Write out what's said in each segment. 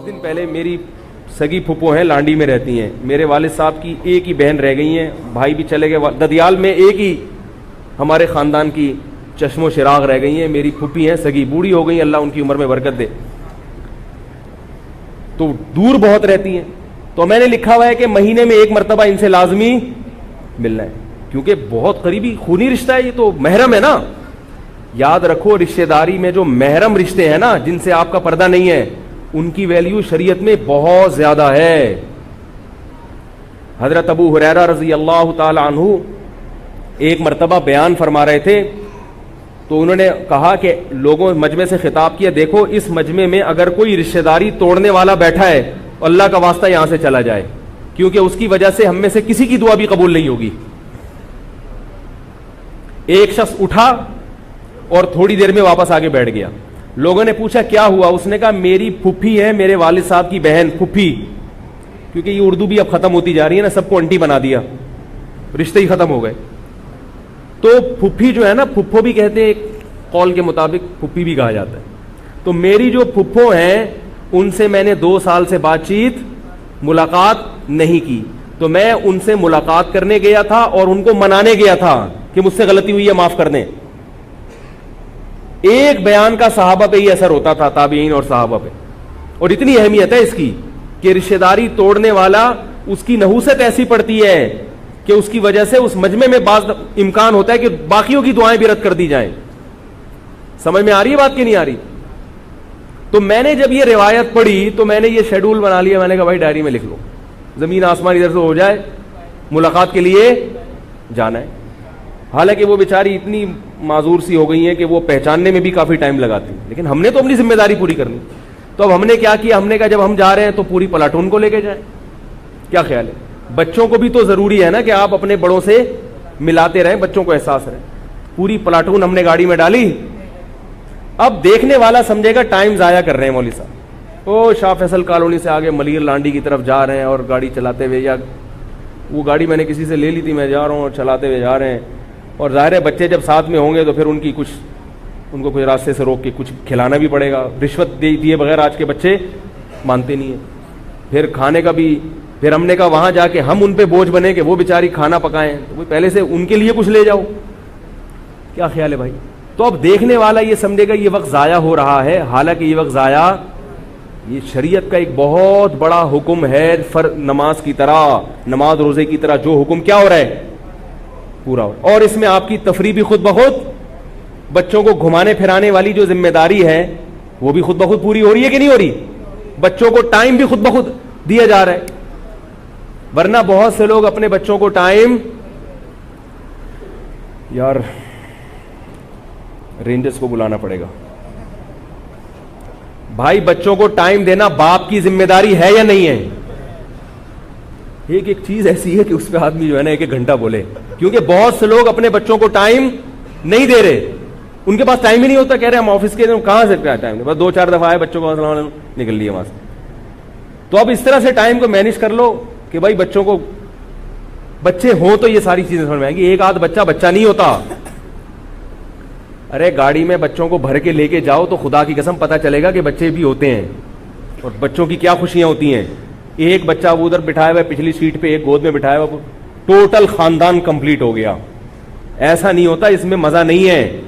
दिन पहले मेरी सगी फुप्पो हैं, लांडी में रहती हैं। मेरे वालिद साहब की एक ही बहन रह गई हैं, भाई भी चले गए। ददियाल में एक ही हमारे ख़ानदान की चश्मो चिराग रह गई हैं। मेरी फुप्पी हैं सगी, बूढ़ी हो गई, अल्लाह उनकी उम्र में बरकत दे, तो दूर बहुत रहती हैं। तो मैंने लिखा हुआ है कि महीने में एक मरतबा इनसे लाजमी मिलना है, क्योंकि बहुत करीबी खूनी रिश्ता है, ये तो महरम है ना। याद रखो, रिश्तेदारी में जो महरम रिश्ते हैं ना, जिनसे आपका पर्दा नहीं है, उनकी वैल्यू शरीयत में बहुत ज्यादा है। हजरत अबू हुरैरा रजी अल्लाह ताला अन्हु एक मरतबा बयान फरमा रहे थे, तो उन्होंने कहा कि लोगों मजमे से खिताब किया, देखो इस मजमे में अगर कोई रिश्तेदारी तोड़ने वाला बैठा है, अल्लाह का वास्ता यहां से चला जाए, क्योंकि उसकी वजह से हम में से किसी की दुआ भी कबूल नहीं होगी। एक शख्स उठा और थोड़ी देर में वापस आगे बैठ गया। लोगों ने पूछा क्या हुआ? उसने कहा मेरी फुफ्फी है, मेरे वालिद साहब की बहन, फुफ्फी, क्योंकि ये उर्दू भी अब खत्म होती जा रही है ना, सबको आंटी बना दिया, रिश्ते ही खत्म हो गए। तो फुफ्फी जो है ना, फुफ्फो भी कहते हैं, कौल के मुताबिक फुफ्फी भी कहा जाता है। तो मेरी जो फुफ्फो हैं, उनसे मैंने 2 साल से बातचीत मुलाकात नहीं की, तो मैं उनसे मुलाकात करने गया था और उनको मनाने गया था कि मुझसे गलती हुई है, माफ कर दें। एक बयान का सहाबा पे ही असर होता था, ताबीईन और सहाबा पे। और इतनी अहमियत है इसकी कि रिश्तेदारी तोड़ने वाला, उसकी नहूसत ऐसी पड़ती है कि उसकी वजह से उस मजमे में बाज इम्कान होता है कि बाकियों की दुआएं भी रद्द कर दी जाएं। समझ में आ रही है बात कि नहीं आ रही? तो मैंने जब ये रिवायत पढ़ी तो मैंने ये शेड्यूल बना लिया। मैंने कहा भाई डायरी में लिख लो, जमीन आसमान इधर से हो जाए, मुलाकात के लिए जाना है। हालांकि वो बेचारी इतनी माजूर सी हो गई है कि वो पहचानने में भी काफी टाइम लगाती है, लेकिन हमने तो अपनी जिम्मेदारी पूरी करनी। तो अब हमने क्या किया, हमने कहा जब हम जा रहे हैं तो पूरी प्लाटून को लेके जाए। क्या ख्याल है? बच्चों को भी तो जरूरी है ना कि आप अपने बड़ों से मिलाते रहें, बच्चों को एहसास रहे। पूरी प्लाटून हमने गाड़ी में डाली। अब देखने वाला समझेगा टाइम जाया कर रहे हैं मौलवी साहब, ओ शाह फैसल कॉलोनी से आगे मलिर लांडी की तरफ जा रहे हैं और गाड़ी चलाते हुए, या वो गाड़ी मैंने किसी से ले ली थी, मैं जा रहा हूँ और चलाते हुए जा रहे हैं। और जाहिर है बच्चे जब साथ में होंगे तो फिर उनको कुछ रास्ते से रोक के कुछ खिलाना भी पड़ेगा। रिश्वत दिए बगैर आज के बच्चे मानते नहीं है। फिर खाने का भी, फिर हमने कहा वहां जाके हम उन पे बोझ बने कि वो बेचारी खाना पकाएं, तो वो पहले से उनके लिए कुछ ले जाओ। क्या ख्याल है भाई? तो अब देखने वाला ये समझेगा ये वक्त जाया हो रहा है, हालांकि ये वक्त जाया, ये शरीयत का एक बहुत बड़ा हुक्म है। नमाज की तरह, नमाज रोजे की तरह जो हुक्म क्या हो रहा है, पूरा हो रहा है। और इसमें आपकी तफरी भी खुद ब खुद, बच्चों को घुमाने फिराने वाली जो जिम्मेदारी है वो भी खुद ब खुद पूरी हो रही है कि नहीं हो रही? बच्चों को टाइम भी खुद ब खुद दिया जा रहा है। वरना बहुत से लोग अपने बच्चों को टाइम, यार रेंजर्स को बुलाना पड़ेगा भाई, बच्चों को टाइम देना बाप की जिम्मेदारी है या नहीं है? एक एक चीज ऐसी है कि उस पर आदमी जो है ना एक घंटा बोले, क्योंकि बहुत से लोग अपने बच्चों को टाइम नहीं दे रहे, उनके पास टाइम ही नहीं होता। कह रहे हम ऑफिस के कहां से टाइम, बस 2-4 दफा आए बच्चों को निकल लिए वहां से। तो अब इस तरह से टाइम को मैनेज कर लो कि भाई बच्चों को, बच्चे हो तो ये सारी चीजें समझ में आएगी। एक आध बच्चा नहीं होता। अरे गाड़ी में बच्चों को भर के लेके जाओ तो खुदा की कसम पता चलेगा कि बच्चे भी होते हैं और बच्चों की क्या खुशियां होती हैं। एक बच्चा वो उधर बिठाया हुआ पिछली सीट पे, एक गोद में बिठाया हुआ, टोटल खानदान कंप्लीट हो गया। ऐसा नहीं होता, इसमें मजा नहीं है।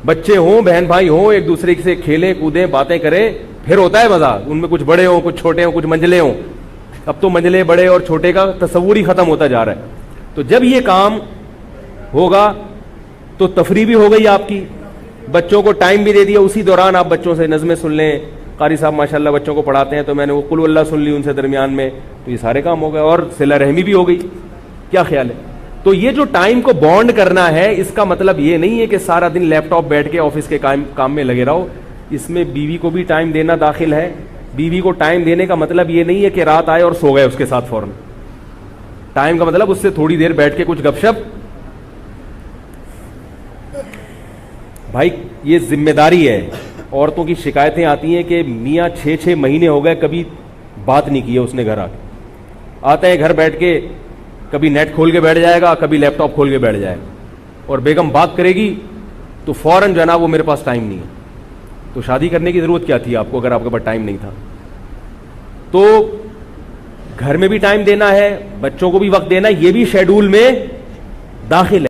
बच्चे हों, बहन भाई हों, एक दूसरे से खेलें कूदें बातें करें, फिर होता है मजा। उनमें कुछ बड़े हों, कुछ छोटे हों, कुछ मंजिले हों। अब तो मंजिले बड़े और छोटे का तस्वुर ही खत्म होता जा रहा है। तो जब ये काम होगा तो तफरी भी हो गई आपकी, बच्चों को टाइम भी दे दिया। उसी दौरान आप बच्चों से नज़में सुन लें, कारी साहब माशाल्लाह बच्चों को पढ़ाते हैं, तो मैंने वो कुल वल्लाह सुन ली उनसे दरमियान में, तो ये सारे काम हो गए और सिला रहमी भी हो गई। क्या ख्याल है? तो ये जो टाइम को बॉन्ड करना है, इसका मतलब ये नहीं है कि सारा दिन लैपटॉप बैठ के ऑफिस के काम में लगे रहो। इसमें बीवी को भी टाइम देना दाखिल है। बीवी को टाइम देने का मतलब ये नहीं है कि रात आए और सो गए उसके साथ फौरन। टाइम का मतलब उससे थोड़ी देर बैठ के कुछ गपशप। भाई ये जिम्मेदारी है। औरतों की शिकायतें आती हैं कि मियाँ 6-6 महीने हो गए कभी बात नहीं की है उसने घर आके। आते हैं घर बैठ के, कभी नेट खोल के बैठ जाएगा, कभी लैपटॉप खोल के बैठ जाएगा, और बेगम बात करेगी तो फौरन जो है ना वो मेरे पास टाइम नहीं है। तो शादी करने की जरूरत क्या थी आपको अगर आपके पास टाइम नहीं था? तो घर में भी टाइम देना है, बच्चों को भी वक्त देना है, ये भी शेड्यूल में दाखिल है।